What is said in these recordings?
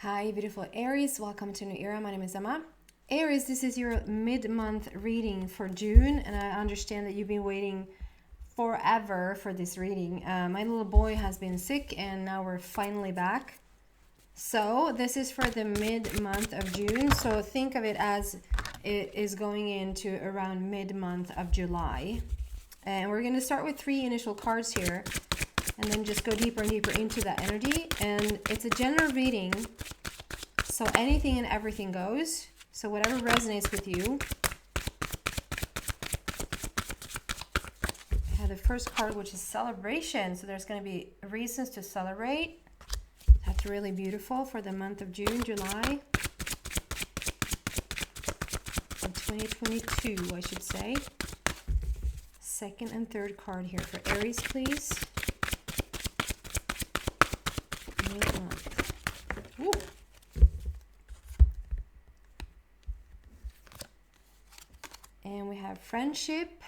Hi, beautiful Aries. Welcome to New Era. My name is Emma. Aries, this is your mid-month reading for June, and I understand that you've been waiting forever for this reading. My little boy has been sick, and now we're finally back. So this is for the mid-month of June. So think of it as it is going into around mid-month of July. And we're going to start with 3 initial cards here, and then just go deeper and deeper into that energy. And it's a general reading, so anything and everything goes. So whatever resonates with you. I have the first card, which is celebration. So there's going to be reasons to celebrate. That's really beautiful for the month of June, July of 2022, I should say. Second and third card here for Aries, please. Ooh. And we have friendship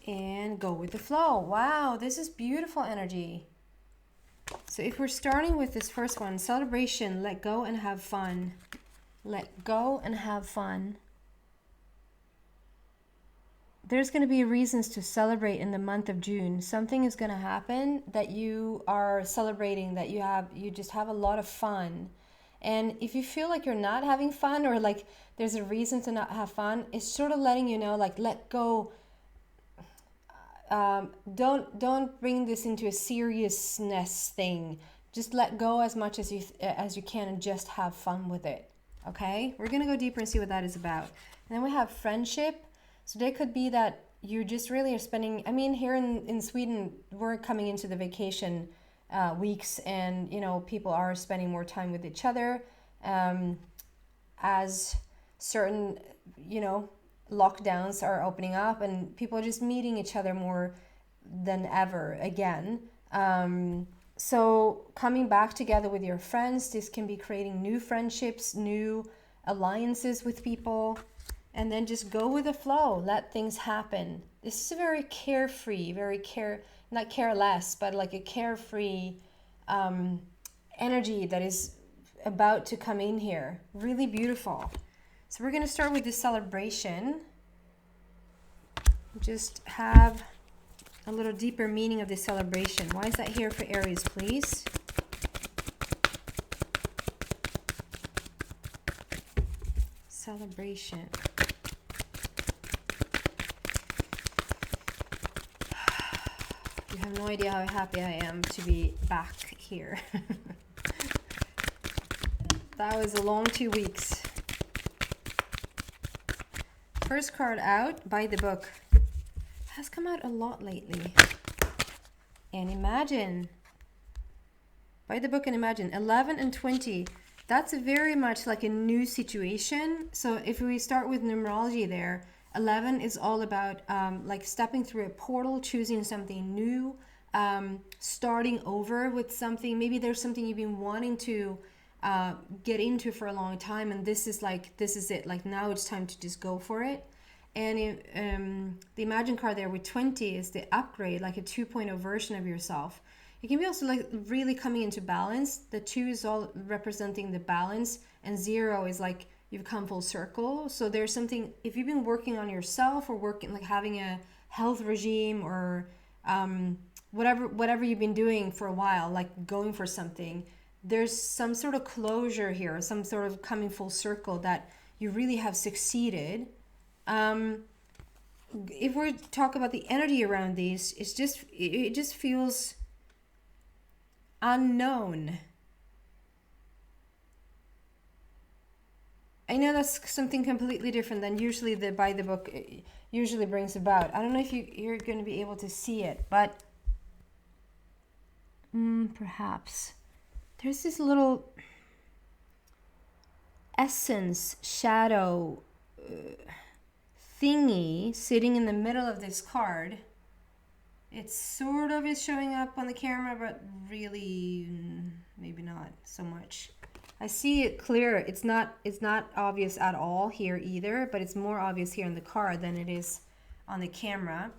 and go with the flow. Wow, this is beautiful energy. So if we're starting with this first one, celebration, let go and have fun. Let go and have fun. There's going to be reasons to celebrate in the month of June. Something is going to happen that you are celebrating, that you just have a lot of fun. And if you feel like you're not having fun, or like there's a reason to not have fun, it's sort of letting you know, like, let go. Don't bring this into a seriousness thing. Just let go as much as you can and just have fun with it. Okay? We're going to go deeper and see what that is about. And then we have friendship. So there could be that you just really are spending, I mean, here in Sweden, we're coming into the vacation weeks, and, you know, people are spending more time with each other as certain, you know, lockdowns are opening up, and people are just meeting each other more than ever again. So coming back together with your friends, this can be creating new friendships, new alliances with people. And then just go with the flow. Let things happen. This is a very carefree, not careless, but like a carefree energy that is about to come in here. Really beautiful. So we're going to start with this celebration. Just have a little deeper meaning of this celebration. Why is that here for Aries, please? Celebration. You have no idea how happy I am to be back here. That was a long 2 weeks. First card out, by the book. Has come out a lot lately. And imagine. By the book and imagine. 11 and 20. That's very much like a new situation. So if we start with numerology there, 11 is all about like stepping through a portal, choosing something new, starting over with something. Maybe there's something you've been wanting to get into for a long time, and this is it. Like, now it's time to just go for it. And the Imagine card there with 20 is the upgrade, like a 2.0 version of yourself. It can be also like really coming into balance. The 2 is all representing the balance, and 0 is like you've come full circle. So there's something, if you've been working on yourself, or working, like having a health regime, or whatever you've been doing for a while, like going for something, there's some sort of closure here, some sort of coming full circle that you really have succeeded. If we talk about the energy around these, it just feels unknown. I know that's something completely different than usually the by the book usually brings about. I don't know if you're going to be able to see it, but perhaps there's this little essence shadow thingy sitting in the middle of this card. It sort of is showing up on the camera, but really maybe not so much. I see it clear. It's not obvious at all here either, but it's more obvious here in the card than it is on the camera.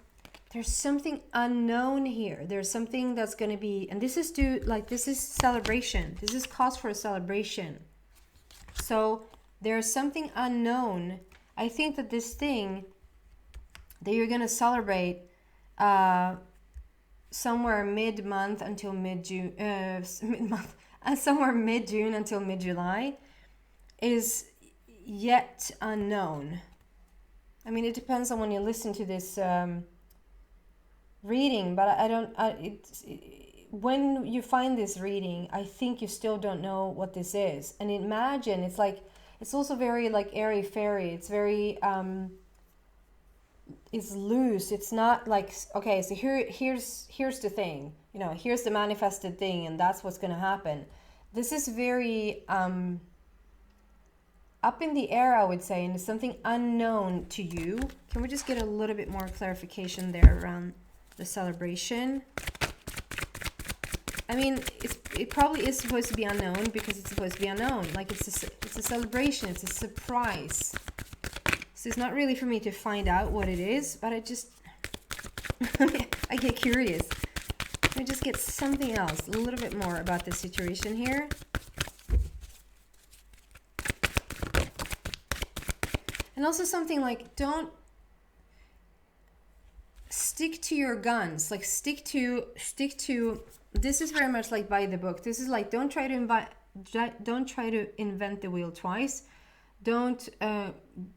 there's something unknown here. There's something that's going to be, and this is this is celebration. This is cause for a celebration. So there's something unknown. I think that this thing that you're going to celebrate somewhere mid-month until mid-June, mid-month, somewhere mid-June until mid-July is yet unknown. I mean, it depends on when you listen to this reading, but when you find this reading, I think you still don't know what this is. And imagine, it's also very like airy-fairy. It's very, it's loose. It's not like, okay, so here's the thing, you know, here's the manifested thing, and that's what's going to happen. This is very up in the air, I would say, and it's something unknown to you. Can we just get a little bit more clarification there around the celebration? I mean, it probably is supposed to be unknown because it's supposed to be unknown. Like it's a celebration, it's a surprise. So it's not really for me to find out what it is, but I just I get curious. Let me just get something else, a little bit more about the situation here. And also something like, don't stick to your guns. Like stick to. This is very much like by the book. This is like, don't try to invent the wheel twice. Don't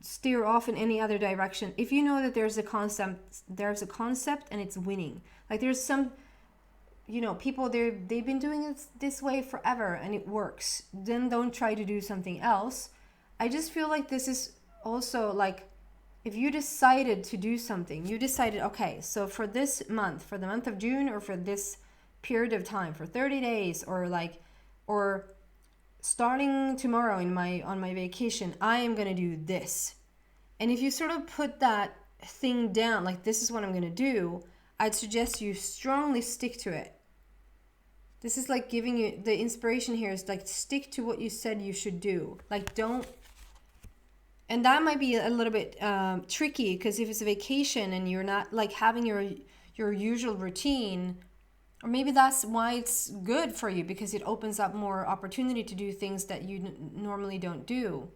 steer off in any other direction. If you know that there's a concept and it's winning. Like there's some, you know, people they've been doing it this way forever and it works. Then don't try to do something else. I just feel like this is also like, if you decided to do something, you decided, okay, so for this month, for the month of June, or for this period of time, for 30 days, or starting tomorrow on my vacation, I am going to do this. And if you sort of put that thing down, like this is what I'm going to do, I'd suggest you strongly stick to it. This is like giving you, the inspiration here is like, stick to what you said you should do. Like don't. And that might be a little bit tricky, because if it's a vacation and you're not like having your usual routine, or maybe that's why it's good for you, because it opens up more opportunity to do things that you normally don't do.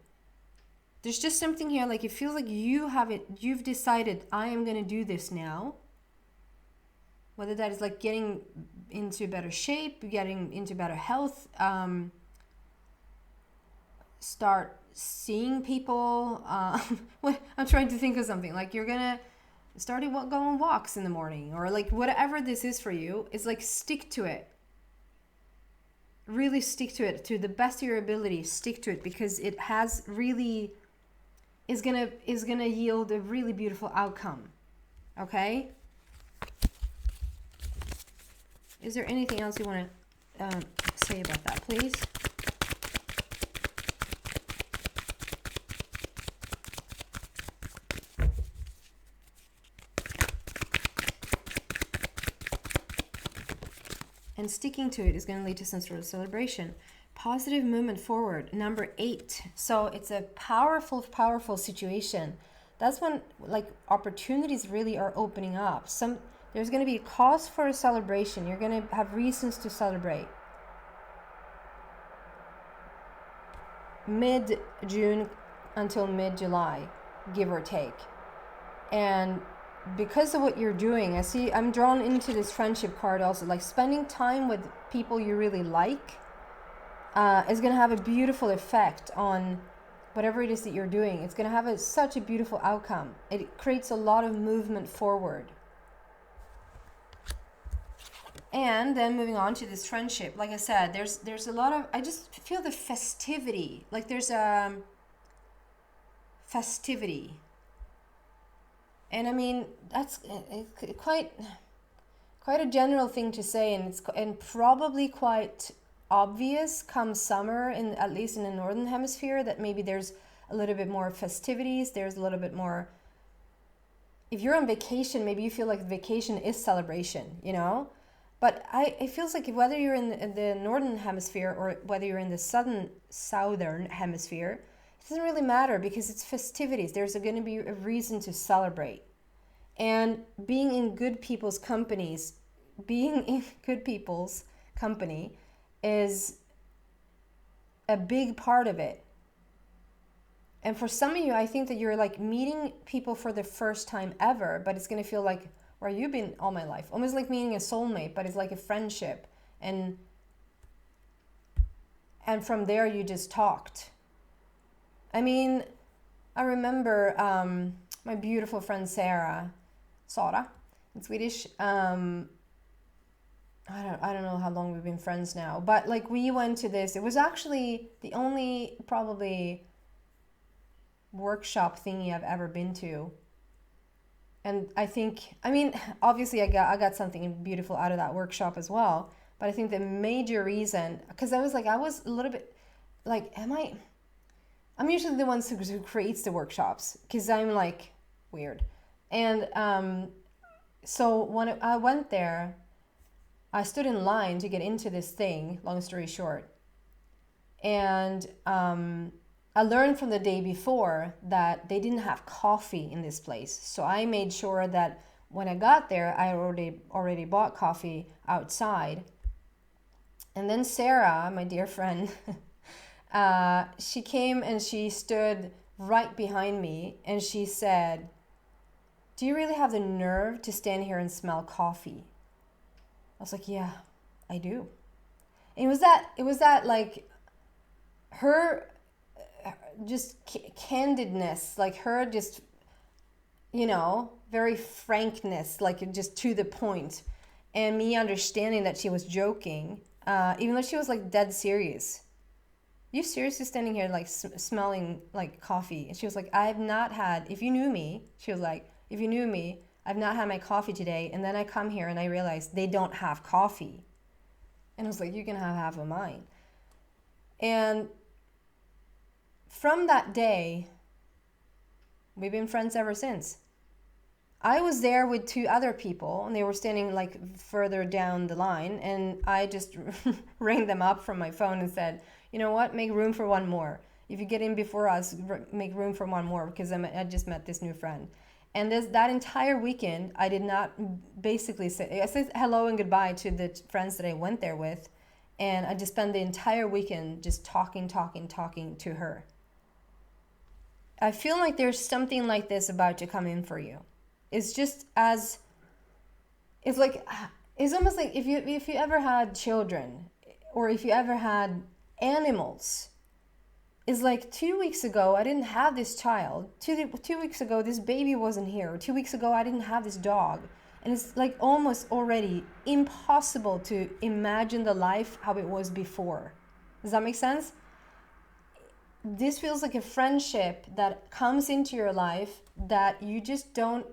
There's just something here, like it feels like you've decided, I am going to do this now. Whether that is like getting into better shape, getting into better health, start seeing people. I'm trying to think of something, like you're gonna start go on walks in the morning, or like whatever this is for you. It's like, stick to it. Really stick to it to the best of your ability. Stick to it, because it has really is gonna yield a really beautiful outcome. Okay. Is there anything else you want to say about that, please? And sticking to it is going to lead to some sort of celebration. Positive movement forward. Number 8. So it's a powerful, powerful situation. That's when like opportunities really are opening up. There's going to be a cause for a celebration. You're going to have reasons to celebrate. Mid-June until mid-July, give or take. And because of what you're doing, I'm drawn into this friendship card also, like spending time with people you really like is going to have a beautiful effect on whatever it is that you're doing. It's going to have such a beautiful outcome. It creates a lot of movement forward. And then moving on to this friendship, like I said, there's a lot of, I just feel the festivity, like there's a festivity. And I mean, that's quite a general thing to say, and probably quite obvious come summer, at least in the northern hemisphere, that maybe there's a little bit more festivities. There's a little bit more. If you're on vacation, maybe you feel like vacation is celebration, you know. But it feels like whether you're in the northern hemisphere or whether you're in the southern hemisphere, it doesn't really matter, because it's festivities. There's going to be a reason to celebrate. And being in good people's companies, being in good people's company is a big part of it. And for some of you, I think that you're like meeting people for the first time ever, but it's going to feel like, where you've been all my life. Almost like meeting a soulmate, but it's like a friendship. And from there, you just talked. I mean, I remember my beautiful friend Sara in Swedish. I don't know how long we've been friends now, but like we went to this. It was actually the only probably workshop thingy I've ever been to. And I think, I mean, obviously I got something beautiful out of that workshop as well. But I think the major reason, because I was a little bit like, I'm usually the one who creates the workshops, because I'm like weird. And so when I went there, I stood in line to get into this thing, long story short. And I learned from the day before that they didn't have coffee in this place. So I made sure that when I got there, I already bought coffee outside. And then Sarah, my dear friend, she came and she stood right behind me and she said, "Do you really have the nerve to stand here and smell coffee?" I was like, "Yeah, I do." And it was that like her just candidness, like her just, very frankness, like just to the point, and me understanding that she was joking, even though she was like dead serious. "You seriously standing here like smelling like coffee?" And she was like, "I've not had, if you knew me," she was like, "if you knew me, I've not had my coffee today, and then I come here and I realize they don't have coffee." And I was like, "You can have half of mine." And from that day, we've been friends ever since. I was there with two other people, and they were standing like further down the line, and I just rang them up from my phone and said, "You know what? Make room for one more. If you get in before us, make room for one more, because I just met this new friend." And that entire weekend, I did not basically say, I said hello and goodbye to the friends that I went there with, and I just spent the entire weekend just talking to her. I feel like there's something like this about to come in for you. It's just as, it's almost like if you ever had children, or if you ever had animals. It's like 2 weeks ago I didn't have this child. 2 weeks ago this baby wasn't here. 2 weeks ago I didn't have this dog. And it's like almost already impossible to imagine the life how it was before. Does that make sense? This feels like a friendship that comes into your life that you just don't.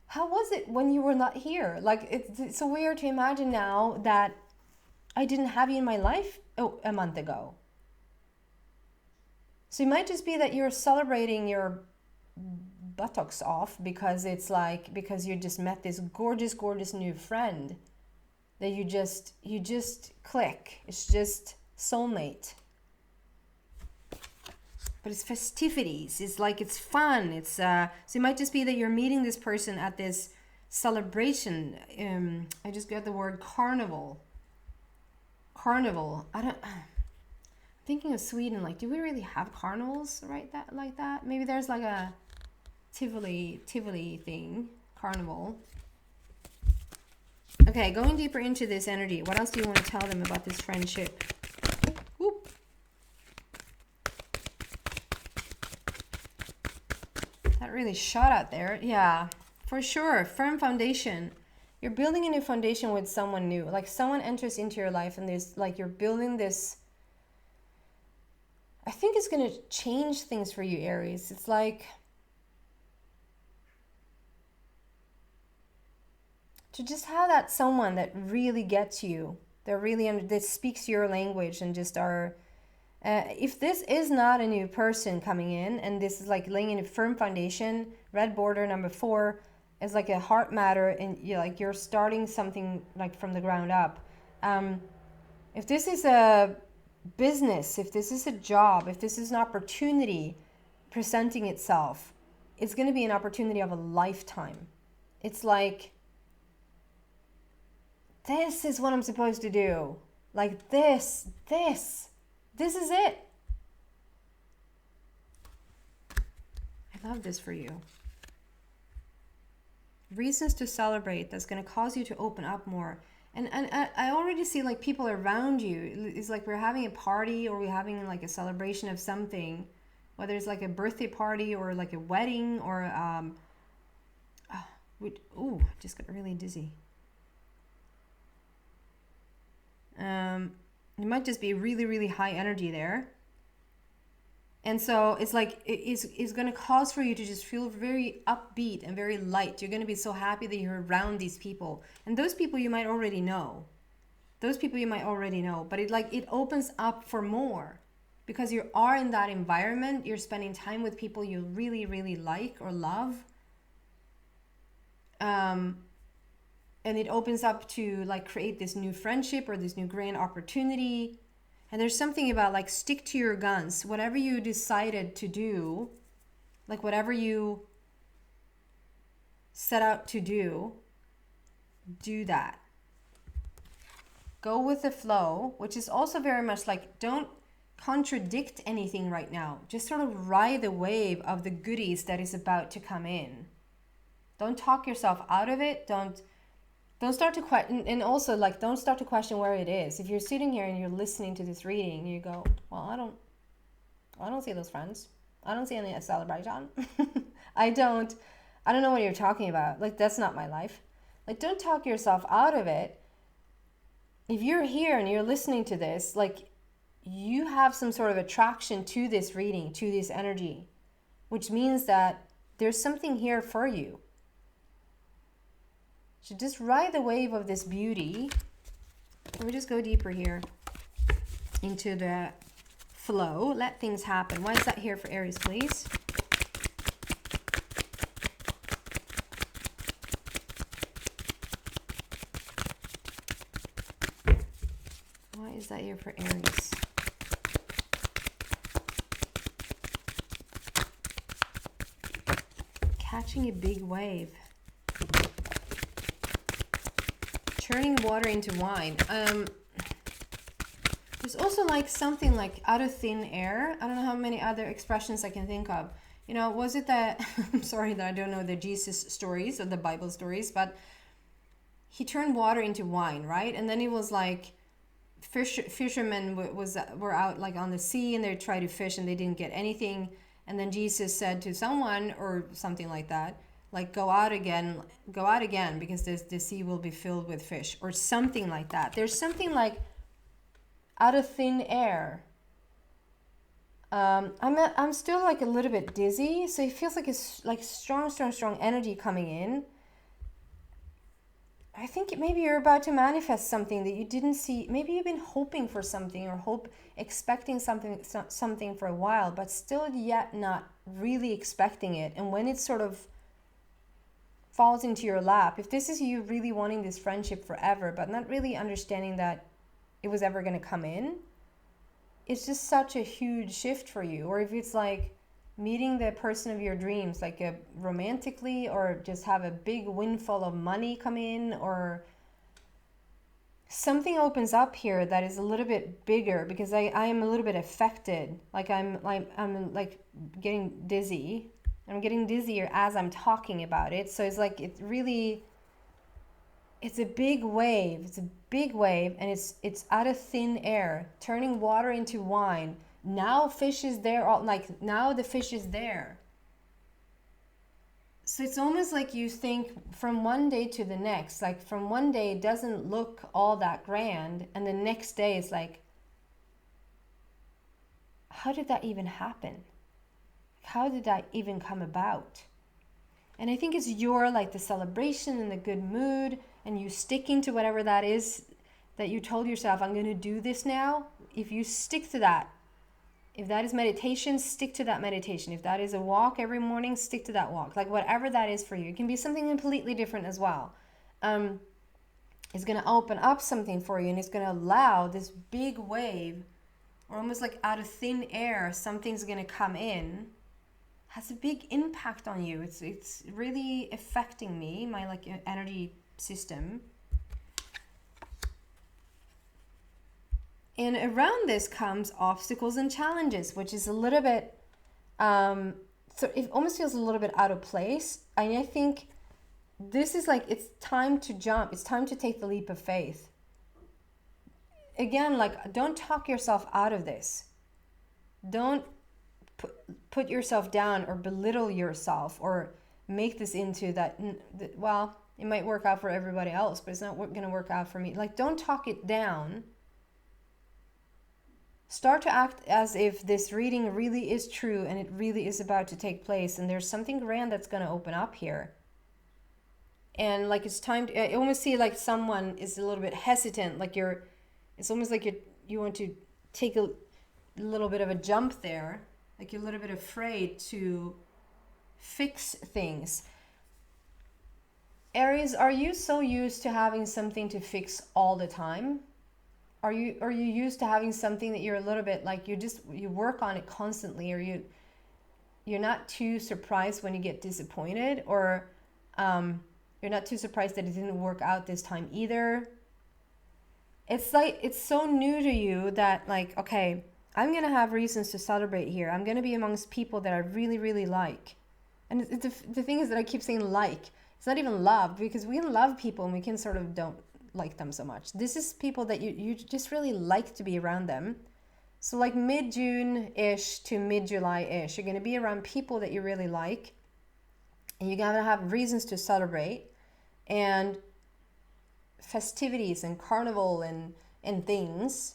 How was it when you were not here? Like it's so weird to imagine now that I didn't have you in my life a month ago. So it might just be that you're celebrating your buttocks off because because you just met this gorgeous new friend that you just click. It's just soulmate. But it's festivities. It's like it's fun. It's so it might just be that you're meeting this person at this celebration. I just got the word carnival. Carnival. I'm thinking of Sweden. Like, do we really have carnivals like that? Maybe there's like a Tivoli thing. Carnival. Okay, going deeper into this energy. What else do you want to tell them about this friendship? Whoop. That really shot out there. Yeah, for sure. Firm foundation. You're building a new foundation with someone new. Like someone enters into your life and there's like you're building this. I think it's going to change things for you, Aries. It's like to just have that someone that really gets you, that speaks your language and just are. If this is not a new person coming in and this is like laying in a firm foundation, red border number 4 is like a heart matter and you're starting something like from the ground up. If this is a business, if this is a job, if this is an opportunity presenting itself, it's going to be an opportunity of a lifetime. It's like, this is what I'm supposed to do. Like this is it. I love this for you. Reasons to celebrate that's going to cause you to open up more. And I already see like people around you. It's like we're having a party, or we're having like a celebration of something, whether it's like a birthday party or like a wedding or just got really dizzy. You might just be really, really high energy there. And so it's like, it's going to cause for you to just feel very upbeat and very light. You're going to be so happy that you're around these people. And those people you might already know. But it opens up for more. Because you are in that environment, you're spending time with people you really, really like or love. And it opens up to like create this new friendship or this new grand opportunity. And there's something about like stick to your guns. Whatever you decided to do, like whatever you set out to do that. Go with the flow, which is also very much like, don't contradict anything right now. Just sort of ride the wave of the goodies that is about to come in. Don't talk yourself out of it. Don't start to question, and also like don't start to question where it is. If you're sitting here and you're listening to this reading, you go, well, I don't see those friends. I don't see any celebration. I don't know what you're talking about. Like, that's not my life. Like, don't talk yourself out of it. If you're here and you're listening to this, like, you have some sort of attraction to this reading, to this energy, which means that there's something here for you. So just ride the wave of this beauty. Let me just go deeper here into the flow. Let things happen. Why is that here for Aries, please? Why is that here for Aries? Catching a big wave. Turning water into wine. There's also like something like out of thin air. I don't know how many other expressions I can think of. You know, was it that, I'm sorry that I don't know the Jesus stories or the Bible stories, but he turned water into wine, right? And then it was like fishermen were out like on the sea and they tried to fish and they didn't get anything. And then Jesus said to someone or something like that, like go out again because the sea will be filled with fish or something like that. There's something like out of thin air. I'm still like a little bit dizzy, so it feels like it's like strong energy coming in. I think maybe you're about to manifest something that you didn't see. Maybe you've been hoping for something or expecting something for a while, but still yet not really expecting it. And when it sort of falls into your lap, if this is you really wanting this friendship forever, but not really understanding that it was ever going to come in, it's just such a huge shift for you. Or if it's like meeting the person of your dreams, like romantically, or just have a big windfall of money come in, or something opens up here that is a little bit bigger, because I am a little bit affected. Like I'm like getting dizzy. I'm getting dizzier as I'm talking about it. So it's like it's a big wave. It's a big wave, and it's out of thin air, turning water into wine. Now fish is there. Now the fish is there. So it's almost like you think from one day to the next. Like from one day it doesn't look all that grand, and the next day it's like, how did that even happen? How did that even come about? And I think it's your like the celebration and the good mood, and you sticking to whatever that is that you told yourself, I'm going to do this now. If you stick to that, if that is meditation, stick to that meditation. If that is a walk every morning, stick to that walk. Like whatever that is for you. It can be something completely different as well. It's going to open up something for you, and it's going to allow this big wave, or almost like out of thin air, something's going to come in. has a big impact on you. It's really affecting me, my like energy system. And around this comes obstacles and challenges, which is a little bit, so it almost feels a little bit out of place. And I think this is like, it's time to jump. It's time to take the leap of faith. Again, like, don't talk yourself out of this. Don't put yourself down or belittle yourself or make this into that, well, it might work out for everybody else, but it's not going to work out for me. Like, don't talk it down. Start to act as if this reading really is true and it really is about to take place, and there's something grand that's going to open up here. And like, it's time to, I almost see like someone is a little bit hesitant, like it's almost like you want to take a little bit of a jump there, like you're a little bit afraid to fix things. Aries, are you so used to having something to fix all the time? Are you used to having something that you're a little bit like you work on it constantly, or you're not too surprised when you get disappointed, or you're not too surprised that it didn't work out this time either? It's like, it's so new to you that like, okay, I'm going to have reasons to celebrate here. I'm going to be amongst people that I really, really like. And the thing is that I keep saying like, it's not even love, because we love people and we can sort of don't like them so much. This is people that you just really like to be around them. So like mid-June-ish to mid-July-ish, you're going to be around people that you really like, and you're going to have reasons to celebrate, and festivities and carnival and things,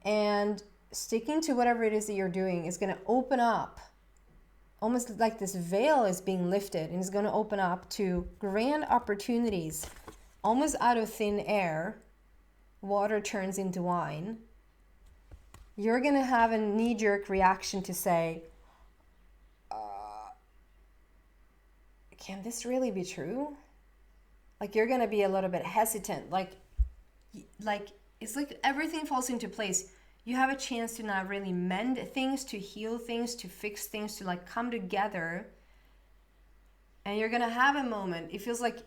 and sticking to whatever it is that you're doing is going to open up, almost like this veil is being lifted, and is going to open up to grand opportunities. Almost out of thin air, water turns into wine. You're going to have a knee-jerk reaction to say, can this really be true? Like, you're going to be a little bit hesitant. Like it's like everything falls into place. You have a chance to now really mend things, to heal things, to fix things, to like come together. And you're going to have a moment. It feels like,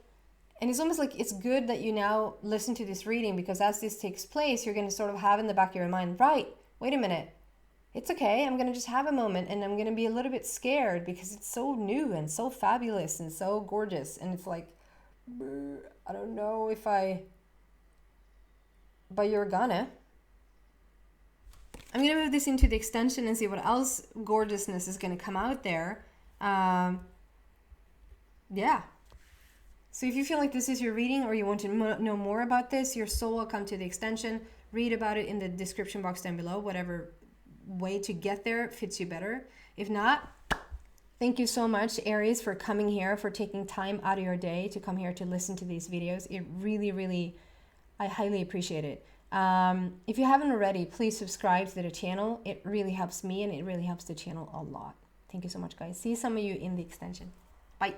and it's almost like it's good that you now listen to this reading, because as this takes place, you're going to sort of have in the back of your mind, right, wait a minute, it's okay, I'm going to just have a moment, and I'm going to be a little bit scared because it's so new and so fabulous and so gorgeous. And it's like, I don't know if but you're gonna. I'm going to move this into the extension and see what else gorgeousness is going to come out there. Yeah. So if you feel like this is your reading, or you want to know more about this, you're so welcome to the extension. Read about it in the description box down below, whatever way to get there fits you better. If not, thank you so much, Aries, for coming here, for taking time out of your day to come here to listen to these videos. It really, really, I highly appreciate it. If you haven't already, please subscribe to the channel. It really helps me, and it really helps the channel a lot. Thank you so much, guys. See some of you in the extension. Bye.